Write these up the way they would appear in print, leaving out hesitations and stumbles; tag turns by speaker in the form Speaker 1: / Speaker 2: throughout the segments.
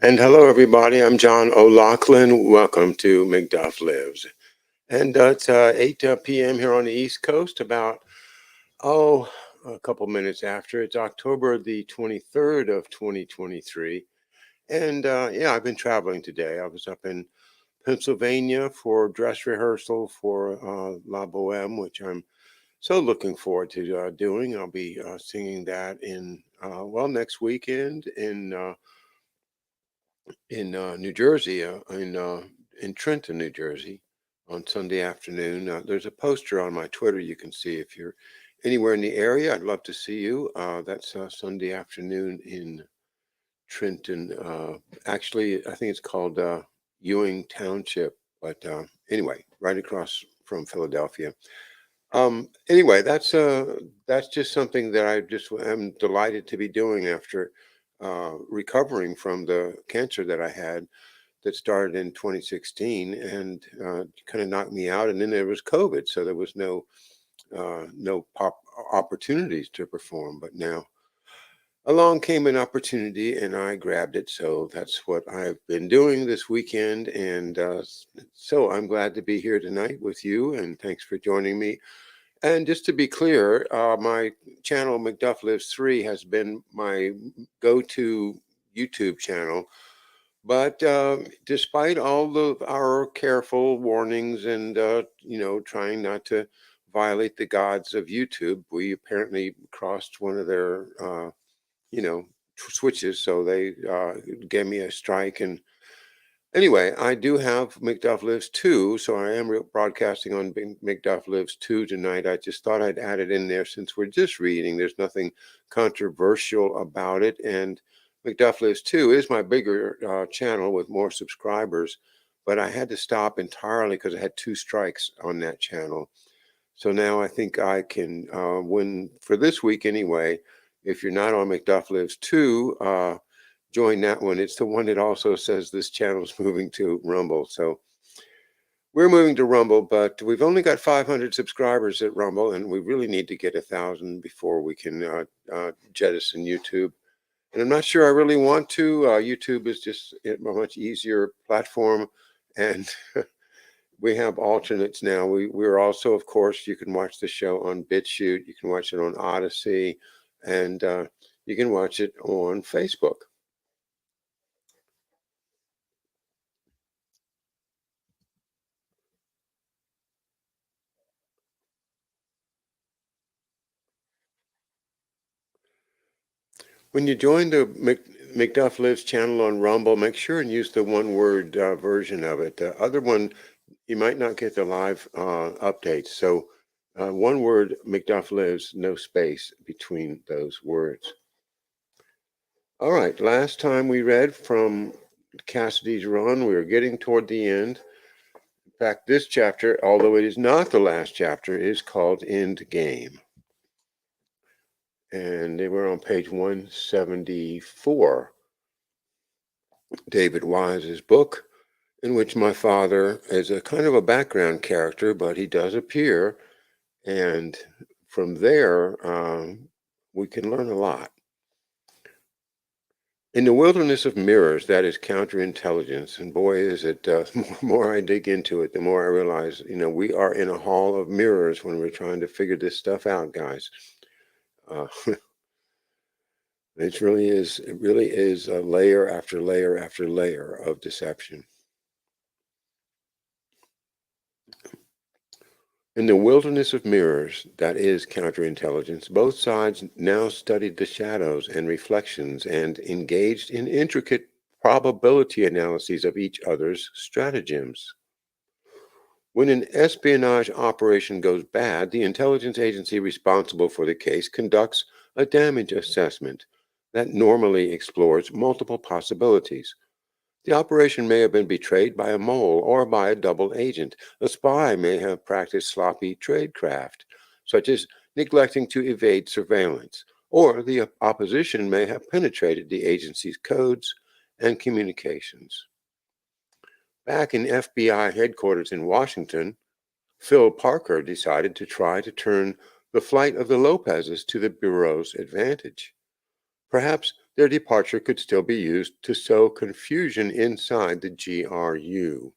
Speaker 1: And hello, everybody. I'm John OLoughlin. Welcome to McDuff Lives. And it's 8 p.m. here on the East Coast, about, a couple minutes after. It's October the 23rd of 2023. And yeah, I've been traveling today. I was up in Pennsylvania for dress rehearsal for La Boheme, which I'm so looking forward to doing. I'll be singing that next weekend in New Jersey, in Trenton, New Jersey, on Sunday afternoon. There's a poster on my Twitter you can see if you're anywhere in the area. I'd love to see you. That's Sunday afternoon in Trenton. Actually, I think it's called Ewing Township, but anyway, right across from Philadelphia. Anyway, that's just something that I just am delighted to be doing after recovering from the cancer that I had that started in 2016 and kind of knocked me out. And then there was COVID, so there was no pop opportunities to perform. But now along came an opportunity, and I grabbed it. So that's what I've been doing this weekend. And so I'm glad to be here tonight with you, and thanks for joining me. And just to be clear, my channel, McDuff Lives 3, has been my go-to YouTube channel. But despite all of our careful warnings and, trying not to violate the gods of YouTube, we apparently crossed one of their, switches. So they gave me a strike. And anyway, I do have McDuff Lives 2, so I am broadcasting on McDuff Lives 2 tonight. I just thought I'd add it in there since we're just reading. There's nothing controversial about it. And McDuff Lives 2 is my bigger channel with more subscribers, but I had to stop entirely because I had 2 strikes on that channel. So now I think I can win for this week anyway. If you're not on McDuff Lives 2, join that one. It's the one that also says this channel is moving to Rumble. So we're moving to Rumble, but we've only got 500 subscribers at Rumble, and we really need to get 1,000 before we can jettison YouTube. And I'm not sure I really want to. YouTube is just a much easier platform, and we have alternates now. We're also, of course, you can watch the show on BitChute, you can watch it on Odyssey, and you can watch it on Facebook. When you join the McDuff Lives channel on Rumble, make sure and use the one-word version of it. The other one, you might not get the live updates. So one word, McDuff Lives, no space between those words. All right, last time we read from Cassidy's run, we were getting toward the end. In fact, this chapter, although it is not the last chapter, is called Endgame. And they were on page 174. David Wise's book, in which my father is a kind of a background character, but he does appear. And from there, we can learn a lot. In the wilderness of mirrors, that is counterintelligence. And boy, is it, the more I dig into it, the more I realize, we are in a hall of mirrors when we're trying to figure this stuff out, guys. It really is a layer after layer after layer of deception. In the wilderness of mirrors, that is counterintelligence, both sides now studied the shadows and reflections and engaged in intricate probability analyses of each other's stratagems. When an espionage operation goes bad, the intelligence agency responsible for the case conducts a damage assessment that normally explores multiple possibilities. The operation may have been betrayed by a mole or by a double agent. A spy may have practiced sloppy tradecraft, such as neglecting to evade surveillance, or the opposition may have penetrated the agency's codes and communications. Back in FBI headquarters in Washington, Phil Parker decided to try to turn the flight of the Lopezes to the Bureau's advantage. Perhaps their departure could still be used to sow confusion inside the GRU.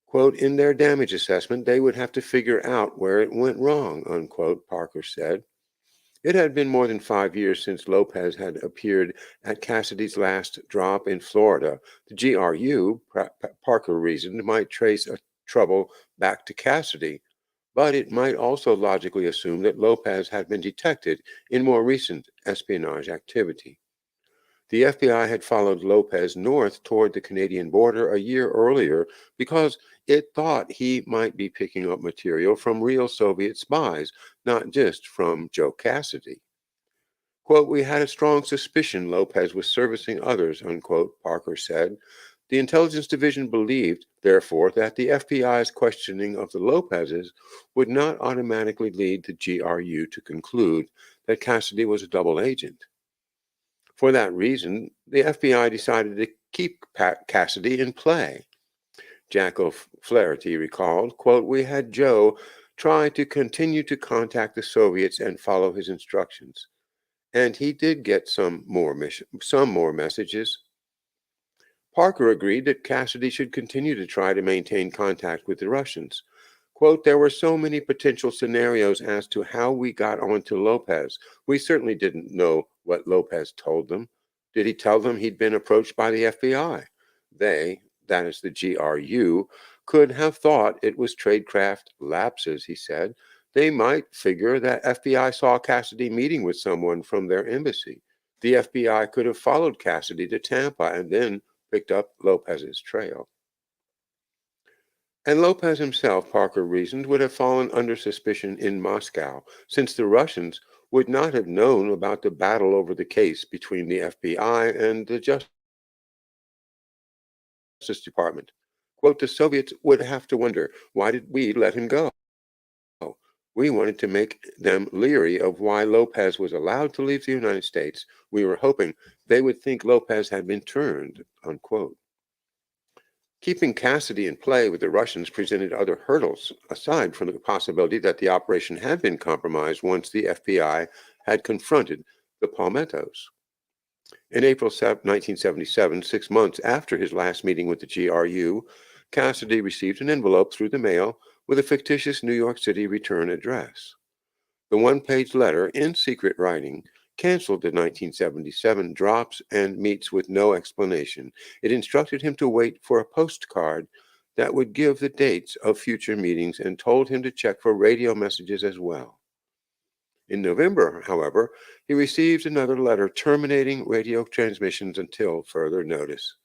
Speaker 1: Quote, in their damage assessment, they would have to figure out where it went wrong, unquote, Parker said. It had been more than 5 years since Lopez had appeared at Cassidy's last drop in Florida. The GRU, Parker reasoned, might trace a trouble back to Cassidy, but it might also logically assume that Lopez had been detected in more recent espionage activity. The FBI had followed Lopez north toward the Canadian border a year earlier because it thought he might be picking up material from real Soviet spies, not just from Joe Cassidy. Quote, we had a strong suspicion Lopez was servicing others, unquote, Parker said. The intelligence division believed, therefore, that the FBI's questioning of the Lopezes would not automatically lead the GRU to conclude that Cassidy was a double agent. For that reason, the FBI decided to keep Cassidy in play. Jack O'Flaherty recalled, quote, we had Joe try to continue to contact the Soviets and follow his instructions. And he did get some more messages. Parker agreed that Cassidy should continue to try to maintain contact with the Russians. Quote, there were so many potential scenarios as to how we got onto Lopez. We certainly didn't know what Lopez told them. Did he tell them he'd been approached by the FBI? They, that is the GRU, could have thought it was tradecraft lapses, he said. They might figure that FBI saw Cassidy meeting with someone from their embassy. The FBI could have followed Cassidy to Tampa and then picked up Lopez's trail. And Lopez himself, Parker reasoned, would have fallen under suspicion in Moscow, since the Russians would not have known about the battle over the case between the FBI and the Justice Department. Quote, the Soviets would have to wonder, why did we let him go? We wanted to make them leery of why Lopez was allowed to leave the United States. We were hoping they would think Lopez had been turned, unquote. Keeping Cassidy in play with the Russians presented other hurdles, aside from the possibility that the operation had been compromised once the FBI had confronted the Palmettos. In April 1977, 6 months after his last meeting with the GRU, Cassidy received an envelope through the mail with a fictitious New York City return address. The one-page letter, in secret writing, canceled the 1977 drops and meets with no explanation. It instructed him to wait for a postcard that would give the dates of future meetings and told him to check for radio messages as well. In November, however, he received another letter terminating radio transmissions until further notice.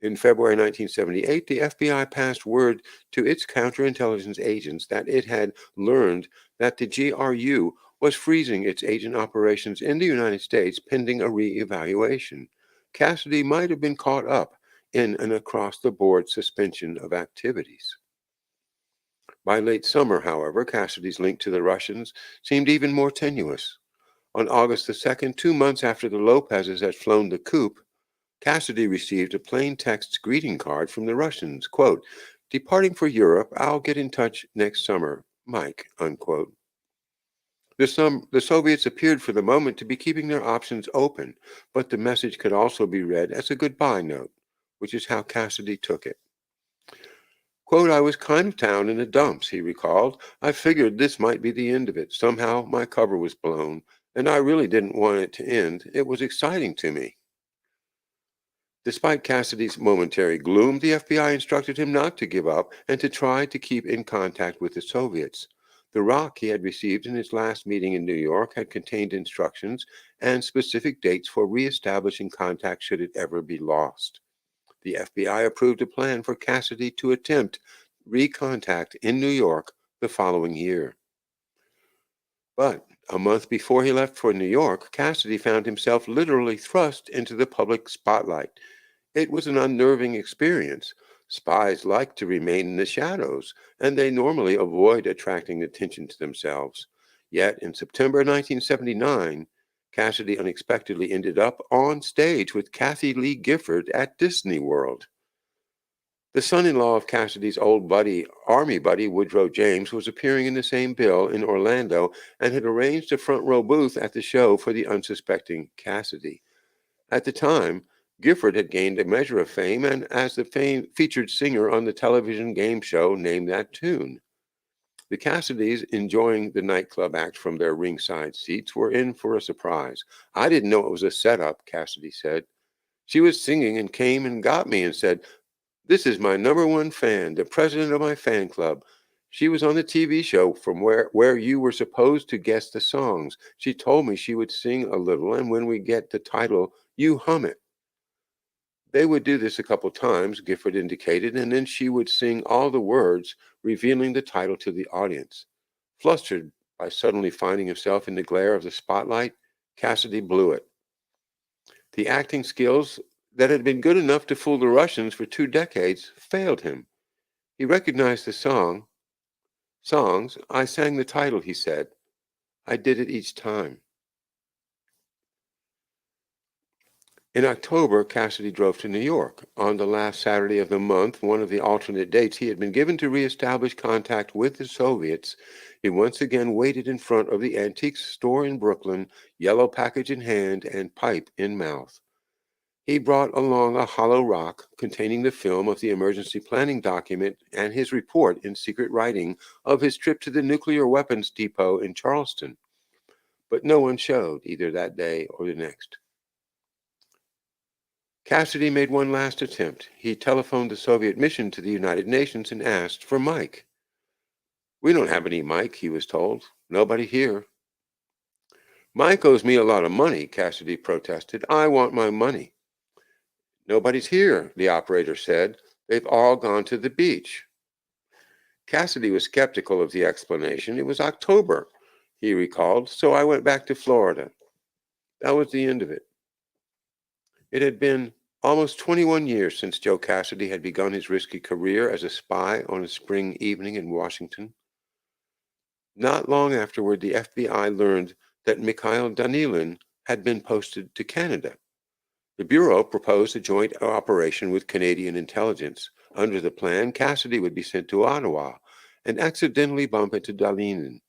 Speaker 1: In February 1978, the FBI passed word to its counterintelligence agents that it had learned that the GRU was freezing its agent operations in the United States pending a re-evaluation. Cassidy might have been caught up in an across-the-board suspension of activities. By late summer, however, Cassidy's link to the Russians seemed even more tenuous. On August the 2nd, 2 months after the Lopezes had flown the coop, Cassidy received a plain text greeting card from the Russians, quote, departing for Europe, I'll get in touch next summer, Mike, unquote. The Soviets appeared for the moment to be keeping their options open, but the message could also be read as a goodbye note, which is how Cassidy took it. Quote, I was kind of down in the dumps, he recalled. I figured this might be the end of it. Somehow my cover was blown, and I really didn't want it to end. It was exciting to me. Despite Cassidy's momentary gloom, the FBI instructed him not to give up and to try to keep in contact with the Soviets. The rock he had received in his last meeting in New York had contained instructions and specific dates for reestablishing contact should it ever be lost. The FBI approved a plan for Cassidy to attempt recontact in New York the following year. But a month before he left for New York, Cassidy found himself literally thrust into the public spotlight. It was an unnerving experience. Spies like to remain in the shadows, and they normally avoid attracting attention to themselves. Yet in September 1979, Cassidy unexpectedly ended up on stage with Kathy Lee Gifford at Disney World. The son-in-law of Cassidy's old Army buddy, Woodrow James, was appearing in the same bill in Orlando and had arranged a front row booth at the show for the unsuspecting Cassidy. At the time, Gifford had gained a measure of fame and as the featured singer on the television game show Name That Tune. The Cassidys, enjoying the nightclub act from their ringside seats, were in for a surprise. "I didn't know it was a setup," Cassidy said. "She was singing and came and got me and said, 'This is my number one fan, the president of my fan club. She was on the TV show from where you were supposed to guess the songs. She told me she would sing a little, and when we get the title, you hum it.'" They would do this a couple times, Gifford indicated, and then she would sing all the words, revealing the title to the audience. Flustered by suddenly finding himself in the glare of the spotlight, Cassidy blew it. The acting skills that had been good enough to fool the Russians for 2 decades failed him. He recognized the songs. "I sang the title," he said. "I did it each time." In October, Cassidy drove to New York. On the last Saturday of the month, one of the alternate dates he had been given to reestablish contact with the Soviets, he once again waited in front of the antiques store in Brooklyn, yellow package in hand and pipe in mouth. He brought along a hollow rock containing the film of the emergency planning document and his report in secret writing of his trip to the nuclear weapons depot in Charleston. But no one showed either that day or the next. Cassidy made one last attempt. He telephoned the Soviet mission to the United Nations and asked for Mike. "We don't have any Mike," he was told. "Nobody here." "Mike owes me a lot of money," Cassidy protested. "I want my money." "Nobody's here," the operator said. "They've all gone to the beach." Cassidy was skeptical of the explanation. "It was October," he recalled, "so I went back to Florida." That was the end of it. It had been almost 21 years since Joe Cassidy had begun his risky career as a spy on a spring evening in Washington. Not long afterward, the FBI learned that Mikhail Danilin had been posted to Canada. The Bureau proposed a joint operation with Canadian intelligence. Under the plan, Cassidy would be sent to Ottawa and accidentally bump into Danilin.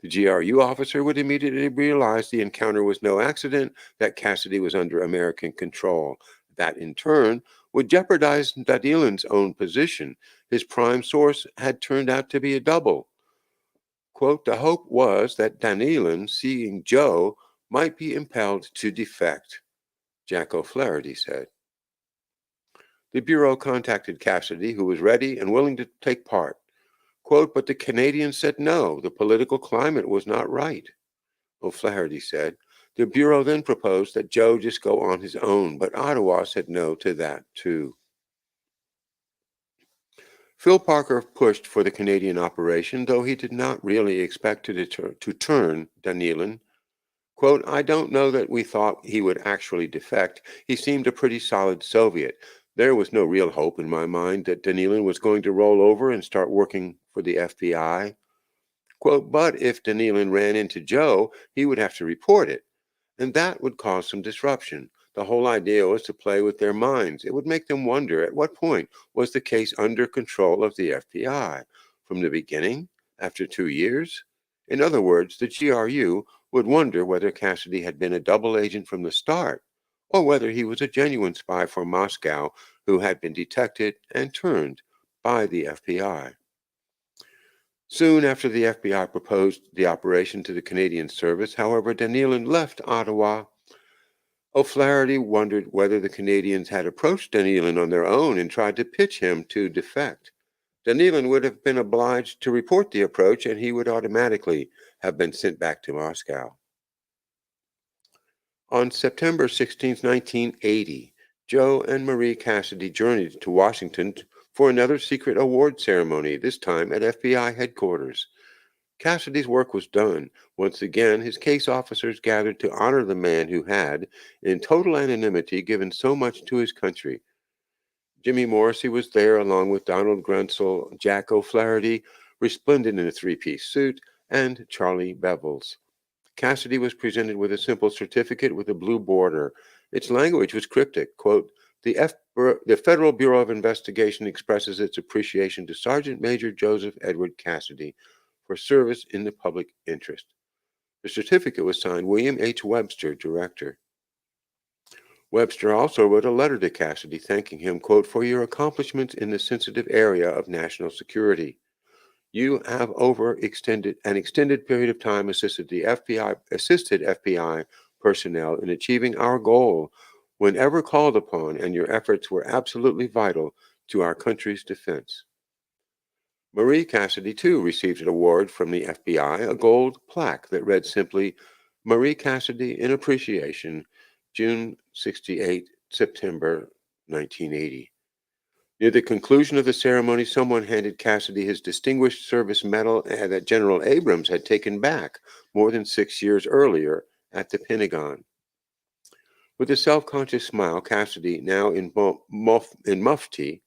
Speaker 1: The GRU officer would immediately realize the encounter was no accident, that Cassidy was under American control. That, in turn, would jeopardize Danilin's own position. His prime source had turned out to be a double. Quote, "The hope was that Danilin, seeing Joe, might be impelled to defect," Jack O'Flaherty said. The Bureau contacted Cassidy, who was ready and willing to take part. Quote, "But the Canadians said no, the political climate was not right," O'Flaherty said. The Bureau then proposed that Joe just go on his own, but Ottawa said no to that too. Phil Parker pushed for the Canadian operation, though he did not really expect to turn Danilin. Quote, "I don't know that we thought he would actually defect. He seemed a pretty solid Soviet. There was no real hope in my mind that Danilin was going to roll over and start working for the FBI. Quote, but if Danilin ran into Joe, he would have to report it, and that would cause some disruption. The whole idea was to play with their minds. It would make them wonder at what point was the case under control of the FBI. From the beginning, after 2 years? In other words, the GRU would wonder whether Cassidy had been a double agent from the start, or whether he was a genuine spy for Moscow who had been detected and turned by the FBI. Soon after the FBI proposed the operation to the Canadian service, however, Danilin left Ottawa. O'Flaherty wondered whether the Canadians had approached Danilin on their own and tried to pitch him to defect. Danilin would have been obliged to report the approach, and he would automatically have been sent back to Moscow. On September 16, 1980, Joe and Marie Cassidy journeyed to Washington for another secret award ceremony, this time at FBI headquarters. Cassidy's work was done. Once again, his case officers gathered to honor the man who had, in total anonymity, given so much to his country. Jimmy Morrissey was there, along with Donald Grunsel, Jack O'Flaherty, resplendent in a three-piece suit, and Charlie Bevels. Cassidy was presented with a simple certificate with a blue border. Its language was cryptic. Quote, the Federal Bureau of Investigation expresses its appreciation to Sergeant Major Joseph Edward Cassidy for service in the public interest. The certificate was signed William H. Webster, Director. Webster also wrote a letter to Cassidy thanking him, quote, for your accomplishments in the sensitive area of national security. You have an extended period of time assisted FBI personnel in achieving our goal whenever called upon, and your efforts were absolutely vital to our country's defense. Marie Cassidy, too, received an award from the FBI, a gold plaque that read simply, Marie Cassidy in Appreciation, June 68, September 1980. Near the conclusion of the ceremony, someone handed Cassidy his Distinguished Service Medal that General Abrams had taken back more than 6 years earlier at the Pentagon. With a self-conscious smile, Cassidy, now in mufti,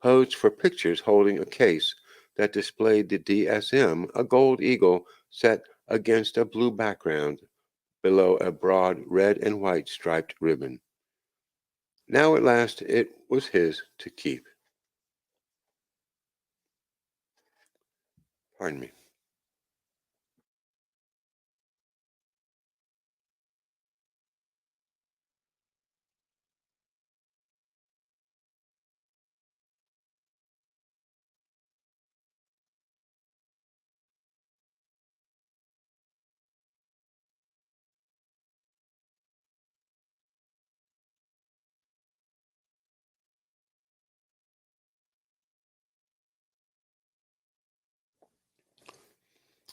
Speaker 1: posed for pictures holding a case that displayed the DSM, a gold eagle set against a blue background below a broad red and white striped ribbon. Now at last it was his to keep. Pardon me.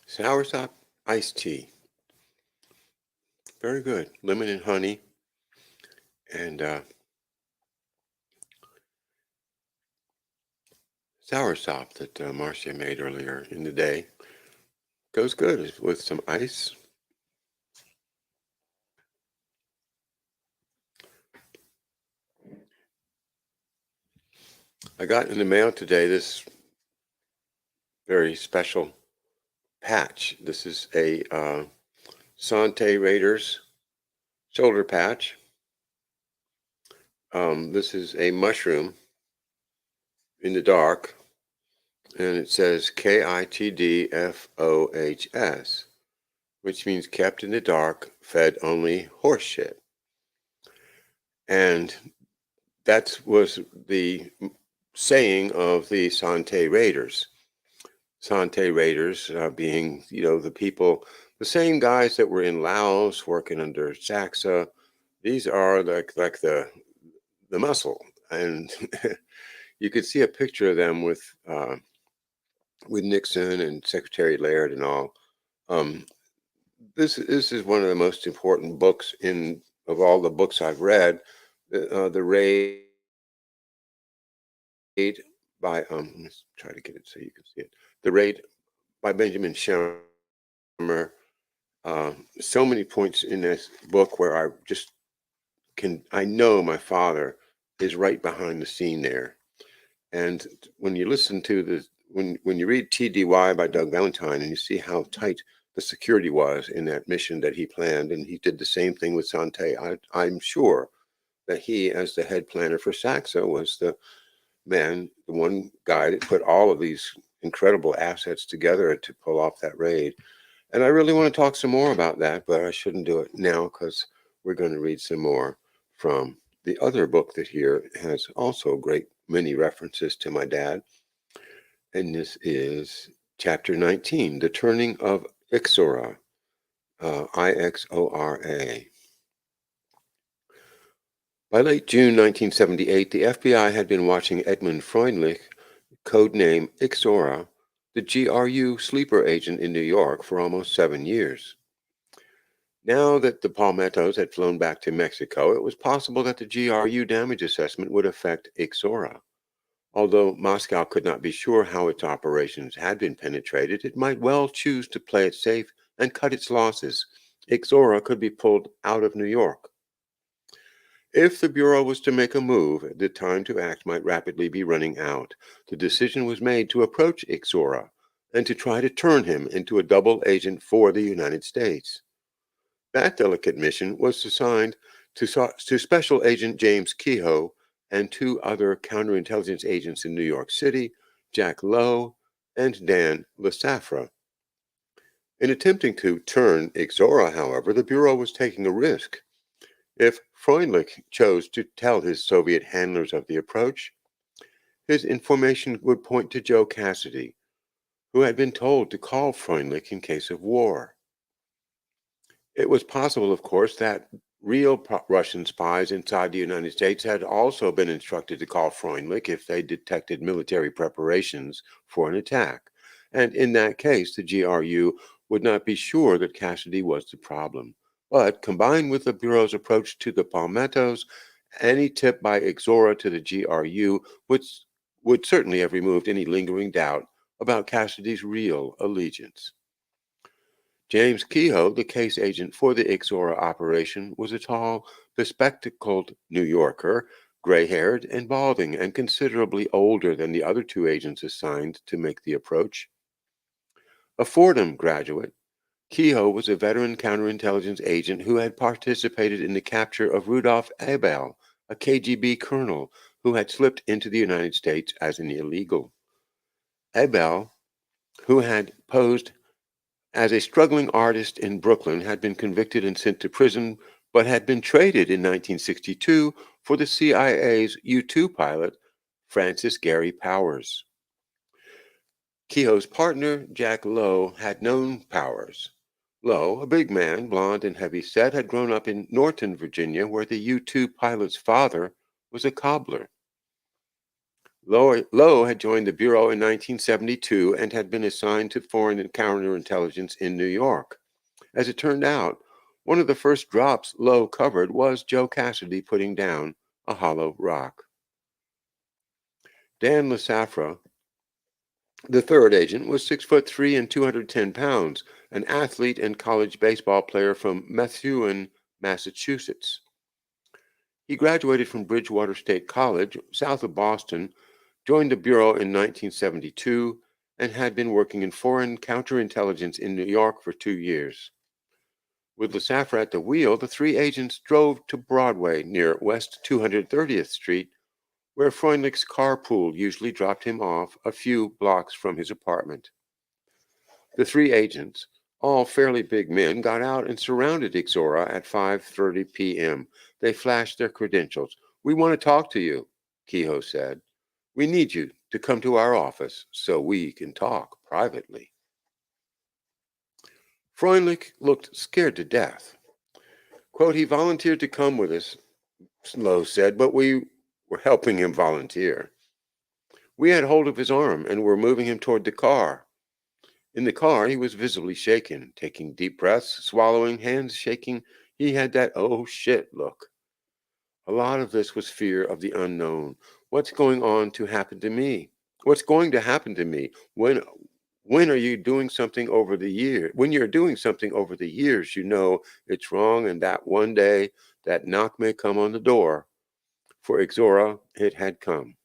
Speaker 1: Soursop iced tea. Very good. Lemon and honey. And soursop that Marcia made earlier in the day. Goes good with some ice. I got in the mail today this very special patch. This is a Sante Raiders shoulder patch. This is a mushroom in the dark, and it says KITDFOHS, which means kept in the dark, fed only horse shit. And that was the saying of the Sante Raiders. Sante Raiders being, the people, the same guys that were in Laos working under Saxa. These are like the muscle, and you could see a picture of them with Nixon and Secretary Laird and all. This is one of the most important books of all the books I've read. The Raid by let's try to get it so you can see it. The Raid by Benjamin Shermer. So many points in this book where I know my father is right behind the scene there. And when you listen to when you read TDY by Doug Valentine and you see how tight the security was in that mission that he planned, and he did the same thing with Sante, I'm sure that he, as the head planner for Saxa, was the one guy that put all of these incredible assets together to pull off that raid. And I really want to talk some more about that, but I shouldn't do it now because we're going to read some more from the other book that here has also great many references to my dad. And this is chapter 19, The Turning of Ixora, Ixora. By late June 1978, the FBI had been watching Edmund Freundlich, codename Ixora, the GRU sleeper agent in New York, for almost 7 years. Now that the Palmettos had flown back to Mexico, it was possible that the GRU damage assessment would affect Ixora. Although Moscow could not be sure how its operations had been penetrated, it might well choose to play it safe and cut its losses. Ixora could be pulled out of New York. If the Bureau was to make a move, the time to act might rapidly be running out. The decision was made to approach Ixora and to try to turn him into a double agent for the United States. That delicate mission was assigned to Special Agent James Kehoe and 2 other counterintelligence agents in New York City, Jack Lowe and Dan LaSafra. In attempting to turn Ixora, however, the Bureau was taking a risk. If Freundlich chose to tell his Soviet handlers of the approach, his information would point to Joe Cassidy, who had been told to call Freundlich in case of war. It was possible, of course, that real Russian spies inside the United States had also been instructed to call Freundlich if they detected military preparations for an attack. And in that case, the GRU would not be sure that Cassidy was the problem. But combined with the Bureau's approach to the Palmettos, any tip by Ixora to the GRU would certainly have removed any lingering doubt about Cassidy's real allegiance. James Kehoe, the case agent for the Ixora operation, was a tall, bespectacled New Yorker, gray-haired and balding, and considerably older than the other two agents assigned to make the approach. A Fordham graduate, Kehoe was a veteran counterintelligence agent who had participated in the capture of Rudolph Abel, a KGB colonel who had slipped into the United States as an illegal. Abel, who had posed as a struggling artist in Brooklyn, had been convicted and sent to prison, but had been traded in 1962 for the CIA's U-2 pilot, Francis Gary Powers. Kehoe's partner, Jack Lowe, had known Powers. Lowe, a big man, blond and heavy-set, had grown up in Norton, Virginia, where the U-2 pilot's father was a cobbler. Lowe had joined the Bureau in 1972 and had been assigned to foreign and counterintelligence in New York. As it turned out, one of the first drops Lowe covered was Joe Cassidy putting down a hollow rock. Dan LaSafra, the third agent, was 6'3" and 210 pounds, an athlete and college baseball player from Methuen, Massachusetts. He graduated from Bridgewater State College, south of Boston, joined the Bureau in 1972, and had been working in foreign counterintelligence in New York for 2 years. With LaSafra at the wheel, the three agents drove to Broadway near West 230th Street, where Freundlich's carpool usually dropped him off a few blocks from his apartment. The three agents, all fairly big men, got out and surrounded Ixora at 5:30 p.m. They flashed their credentials. "We want to talk to you," Kehoe said. "We need you to come to our office so we can talk privately." Freundlich looked scared to death. Quote, "He volunteered to come with us," Lowe said, "but we were helping him volunteer. We had hold of his arm and were moving him toward the car. In the car, he was visibly shaken, taking deep breaths, swallowing, hands shaking. He had that oh shit look. A lot of this was fear of the unknown. What's going to happen to me? What's going to happen to me? When are you doing something over the year? When you're doing something over the years, you know it's wrong, and that one day that knock may come on the door. For Ixora, it had come.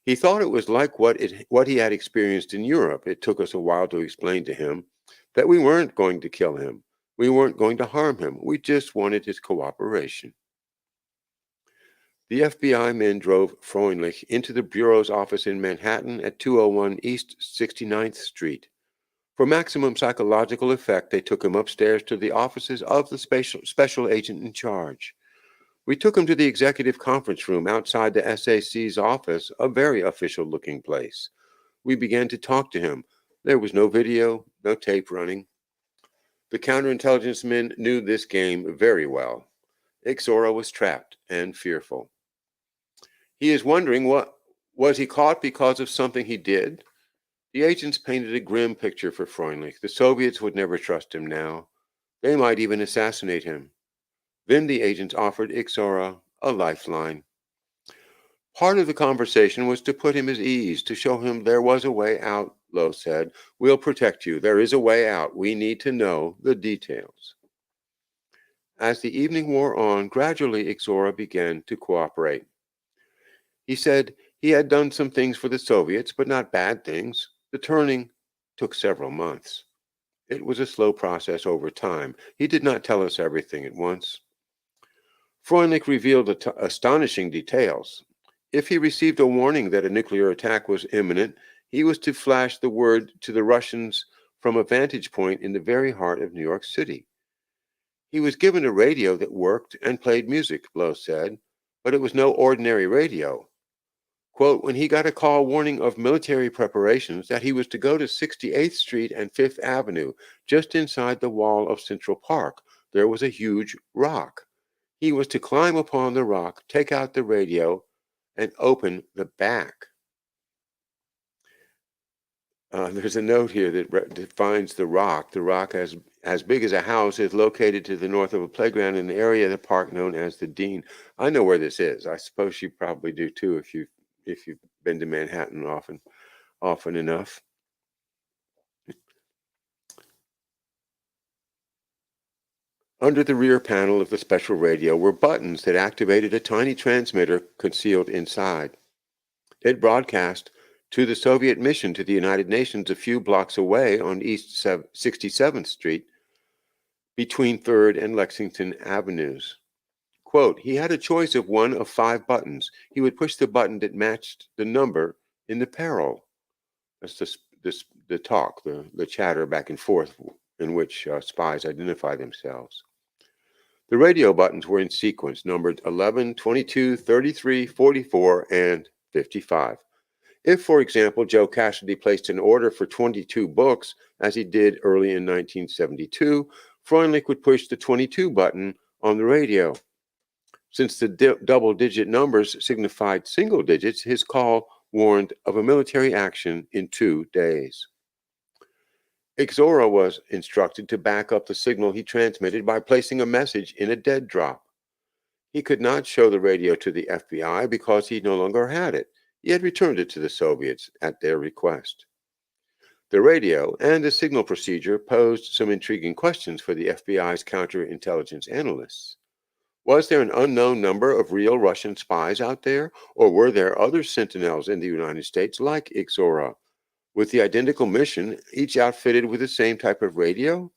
Speaker 1: He thought it was like what he had experienced in Europe. It took us a while to explain to him that we weren't going to kill him. We weren't going to harm him. We just wanted his cooperation. The FBI men drove Freundlich into the Bureau's office in Manhattan at 201 East 69th Street. For maximum psychological effect, they took him upstairs to the offices of the special agent in charge. We took him to the executive conference room outside the SAC's office, a very official-looking place. We began to talk to him. There was no video, no tape running. The counterintelligence men knew this game very well. Ixora was trapped and fearful. He is wondering, was he caught because of something he did? The agents painted a grim picture for Freundlich. The Soviets would never trust him now. They might even assassinate him. Then the agents offered Ixora a lifeline. Part of the conversation was to put him at ease, to show him there was a way out, Lowe said. "We'll protect you. There is a way out. We need to know the details." As the evening wore on, gradually Ixora began to cooperate. He said he had done some things for the Soviets, but not bad things. The turning took several months. It was a slow process over time. He did not tell us everything at once. Freundlich revealed astonishing details. If he received a warning that a nuclear attack was imminent, he was to flash the word to the Russians from a vantage point in the very heart of New York City. He was given a radio that worked and played music, Lowe said, but it was no ordinary radio. Quote, when he got a call warning of military preparations that he was to go to 68th Street and 5th Avenue, just inside the wall of Central Park, there was a huge rock. He was to climb upon the rock, take out the radio, and open the back. There's a note here that defines the rock. The rock, as big as a house, is located to the north of a playground in the area of the park known as the Dean. I know where this is. I suppose you probably do too if you've been to Manhattan often enough. Under the rear panel of the special radio were buttons that activated a tiny transmitter concealed inside. It broadcast to the Soviet mission to the United Nations a few blocks away on East 67th Street between 3rd and Lexington Avenues. Quote, he had a choice of one of 5 buttons. He would push the button that matched the number in the parole. That's the talk, the chatter back and forth in which spies identify themselves. The radio buttons were in sequence, numbered 11, 22, 33, 44, and 55. If, for example, Joe Cassidy placed an order for 22 books, as he did early in 1972, Freundlich would push the 22 button on the radio. Since the double-digit numbers signified single digits, his call warned of a military action in 2 days. Ixora was instructed to back up the signal he transmitted by placing a message in a dead drop. He could not show the radio to the FBI because he no longer had it. He had returned it to the Soviets at their request. The radio and the signal procedure posed some intriguing questions for the FBI's counterintelligence analysts. Was there an unknown number of real Russian spies out there, or were there other sentinels in the United States like Ixora, with the identical mission, each outfitted with the same type of radio?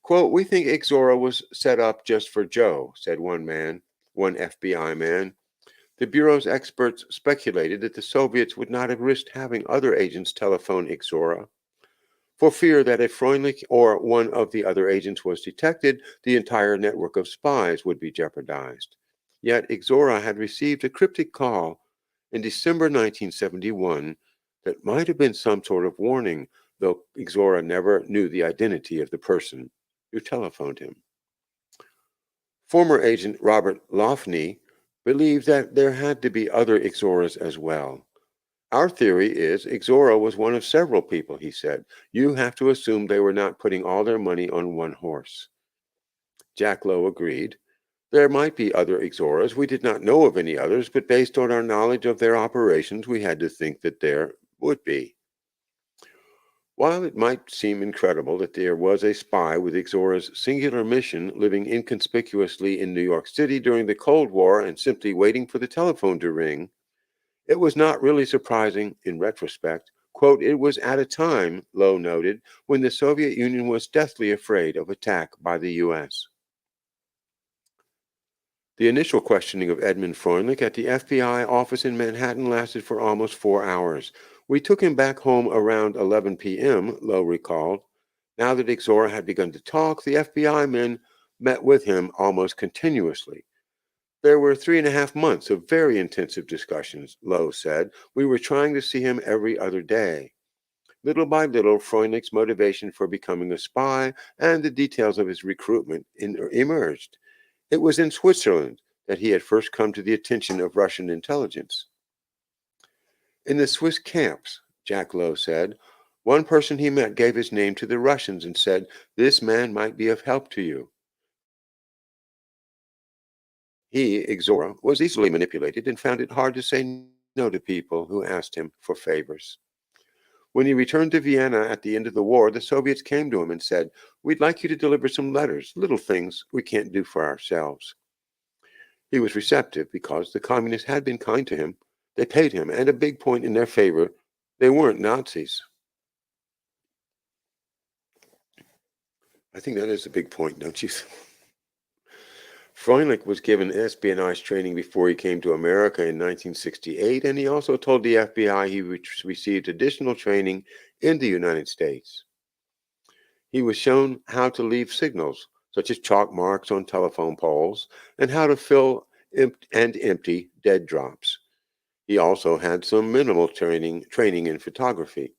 Speaker 1: Quote, we think Ixora was set up just for Joe, said one FBI man. The Bureau's experts speculated that the Soviets would not have risked having other agents telephone Ixora, for fear that if Freundlich or one of the other agents was detected, the entire network of spies would be jeopardized. Yet Ixora had received a cryptic call in December 1971 that might have been some sort of warning, though Ixora never knew the identity of the person who telephoned him. Former agent Robert Loughlin believed that there had to be other Ixoras as well. Our theory is Ixora was one of several people, he said. You have to assume they were not putting all their money on one horse. Jack Lowe agreed. There might be other Ixoras. We did not know of any others, but based on our knowledge of their operations, we had to think that there would be. While it might seem incredible that there was a spy with Ixora's singular mission living inconspicuously in New York City during the Cold War and simply waiting for the telephone to ring, it was not really surprising in retrospect. Quote, it was at a time, Lowe noted, when the Soviet Union was deathly afraid of attack by the U.S. The initial questioning of Edmund Freundlich at the FBI office in Manhattan lasted for almost 4 hours. We took him back home around 11 p.m., Lowe recalled. Now that Ixora had begun to talk, the FBI men met with him almost continuously. There were 3.5 months of very intensive discussions, Lowe said. We were trying to see him every other day. Little by little, Freundlich's motivation for becoming a spy and the details of his recruitment emerged. It was in Switzerland that he had first come to the attention of Russian intelligence. In the Swiss camps, Jack Lowe said, one person he met gave his name to the Russians and said, this man might be of help to you. He, Ixora, was easily manipulated and found it hard to say no to people who asked him for favors. When he returned to Vienna at the end of the war, the Soviets came to him and said, we'd like you to deliver some letters, little things we can't do for ourselves. He was receptive because the communists had been kind to him. They paid him, and a big point in their favor, they weren't Nazis. I think that is a big point, don't you? Freundlich was given espionage training before he came to America in 1968, and he also told the FBI he received additional training in the United States. He was shown how to leave signals such as chalk marks on telephone poles and how to fill and empty dead drops. He also had some minimal training in photography.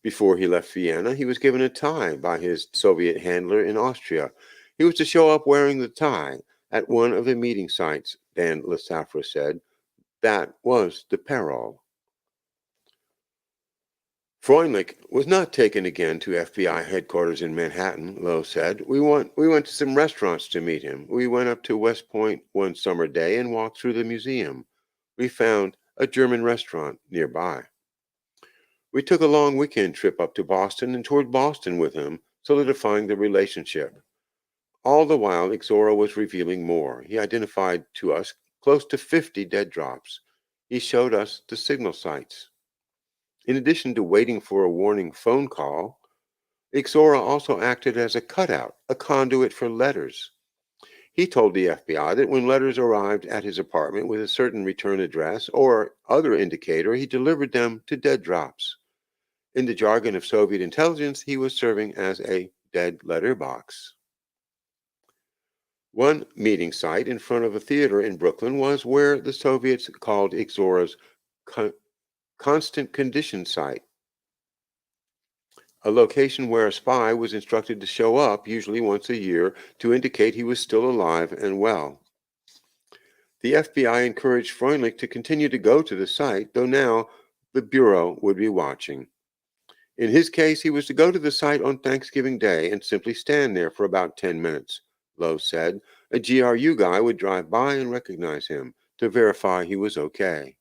Speaker 1: Before he left Vienna, he was given a tie by his Soviet handler in Austria. He was to show up wearing the tie at one of the meeting sites, Dan Lesafra said. That was the peril. Freundlich was not taken again to FBI headquarters in Manhattan, Lowe said. We went to some restaurants to meet him. We went up to West Point one summer day and walked through the museum. We found a German restaurant nearby. We took a long weekend trip up to Boston and toured Boston with him, solidifying the relationship. All the while, Ixora was revealing more. He identified to us close to 50 dead drops. He showed us the signal sites. In addition to waiting for a warning phone call, Ixora also acted as a cutout, a conduit for letters. He told the FBI that when letters arrived at his apartment with a certain return address or other indicator, he delivered them to dead drops. In the jargon of Soviet intelligence, he was serving as a dead letter box. One meeting site in front of a theater in Brooklyn was where the Soviets called Ixora's constant condition site, a location where a spy was instructed to show up, usually once a year, to indicate he was still alive and well. The FBI encouraged Freundlich to continue to go to the site, though now the Bureau would be watching. In his case, he was to go to the site on Thanksgiving Day and simply stand there for about 10 minutes, Lowe said. A GRU guy would drive by and recognize him to verify he was okay.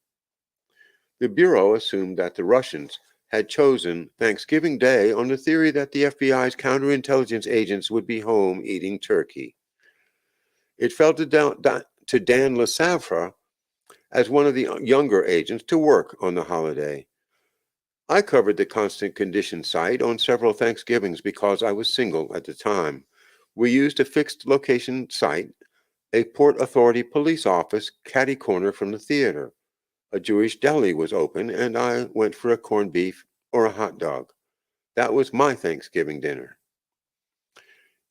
Speaker 1: The Bureau assumed that the Russians had chosen Thanksgiving Day on the theory that the FBI's counterintelligence agents would be home eating turkey. It fell to Dan Lesavre as one of the younger agents to work on the holiday. I covered the constant condition site on several Thanksgivings because I was single at the time. We used a fixed location site, a Port Authority police office catty corner from the theater. A Jewish deli was open, and I went for a corned beef or a hot dog. That was my Thanksgiving dinner.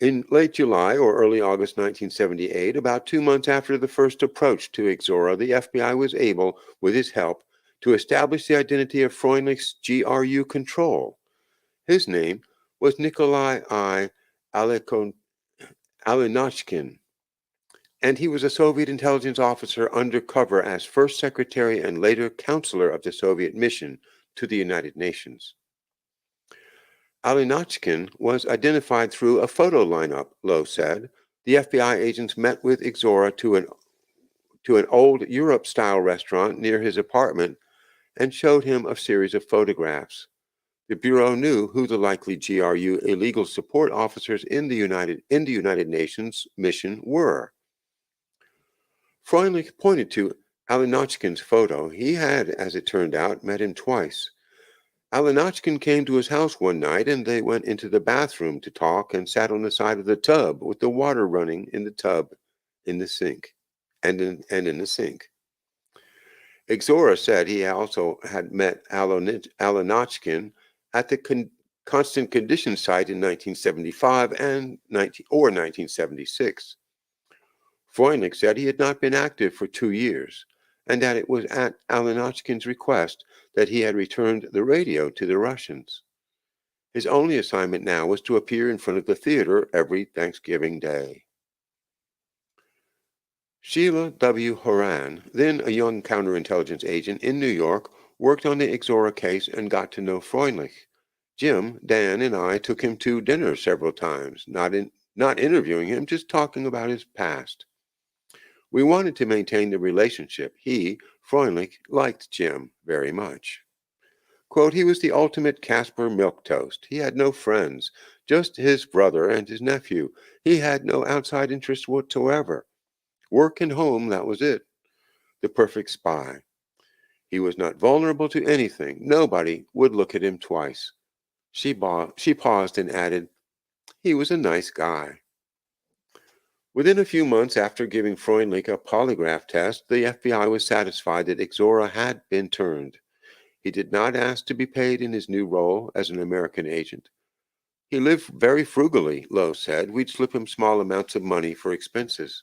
Speaker 1: In late July or early August 1978, about 2 months after the first approach to Ixora, the FBI was able, with his help, to establish the identity of Freundlich's GRU control. His name was Nikolai I. Alinachkin, and he was a Soviet intelligence officer undercover as first secretary and later counselor of the Soviet mission to the United Nations. Alinachkin was identified through a photo lineup, Lowe said. The FBI agents met with Ixora to an old Europe-style restaurant near his apartment and showed him a series of photographs. The Bureau knew who the likely GRU illegal support officers in the United Nations mission were. Freundlich pointed to Alinachkin's photo. He had, as it turned out, met him twice. Alinachkin came to his house one night, and they went into the bathroom to talk and sat on the side of the tub with the water running in the tub, in the sink, and in the sink. Ixora said he also had met Alinachkin at the constant condition site in 1975 or 1976. Freundlich said he had not been active for 2 years, and that it was at Alinachkin's request that he had returned the radio to the Russians. His only assignment now was to appear in front of the theater every Thanksgiving Day. Sheila W. Horan, then a young counterintelligence agent in New York, worked on the Ixora case and got to know Freundlich. Jim, Dan, and I took him to dinner several times, not interviewing him, just talking about his past. We wanted to maintain the relationship. He, Freundlich, liked Jim very much. Quote, he was the ultimate Casper milquetoast. He had no friends, just his brother and his nephew. He had no outside interests whatsoever. Work and home, that was it. The perfect spy. He was not vulnerable to anything. Nobody would look at him twice. She paused and added, he was a nice guy. Within a few months after giving Freundlich a polygraph test, the FBI was satisfied that Ixora had been turned. He did not ask to be paid in his new role as an American agent. He lived very frugally, Lowe said. We'd slip him small amounts of money for expenses.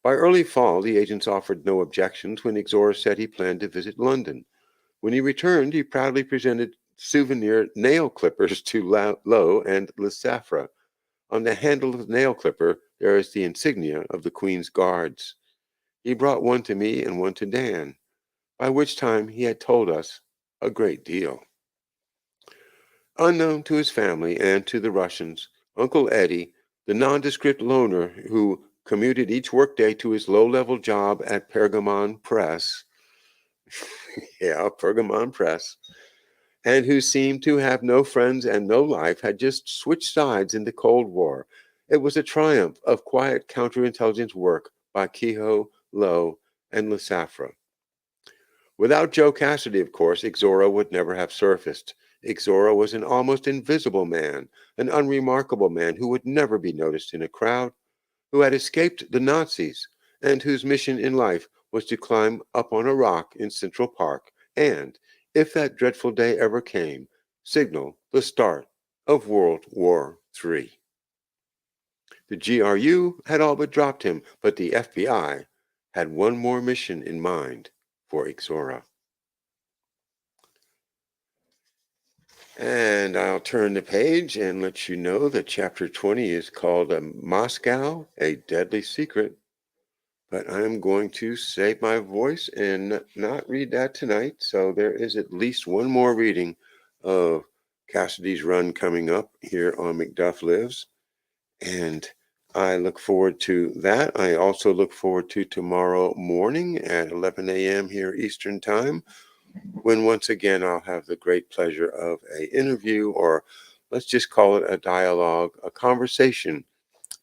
Speaker 1: By early fall, the agents offered no objections when Ixora said he planned to visit London. When he returned, he proudly presented souvenir nail clippers to Lowe and Lysafra. On the handle of the nail clipper, there is the insignia of the Queen's Guards. He brought one to me and one to Dan, by which time he had told us a great deal. Unknown to his family and to the Russians, Uncle Eddie, the nondescript loner who commuted each workday to his low-level job at Pergamon Press, Pergamon Press, and who seemed to have no friends and no life, had just switched sides in the Cold War. It was a triumph of quiet counterintelligence work by Kehoe, Lowe, and Lysafra. Without Joe Cassidy, of course, Ixora would never have surfaced. Ixora was an almost invisible man, an unremarkable man who would never be noticed in a crowd, who had escaped the Nazis, and whose mission in life was to climb up on a rock in Central Park and, if that dreadful day ever came, signal the start of World War III. The GRU had all but dropped him, but the FBI had one more mission in mind for Ixora. And I'll turn the page and let you know that chapter 20 is called Moscow, a Deadly Secret. But I'm going to save my voice and not read that tonight. So there is at least one more reading of Cassidy's run coming up here on McDuff Lives. And I look forward to that. I also look forward to tomorrow morning at 11 a.m. here Eastern Time, when once again I'll have the great pleasure of an interview, or let's just call it a dialogue, a conversation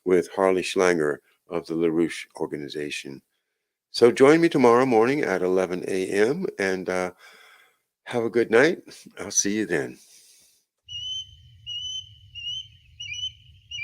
Speaker 1: with Harley Schlanger of the LaRouche organization. So join me tomorrow morning at 11 a.m. and have a good night. I'll see you then.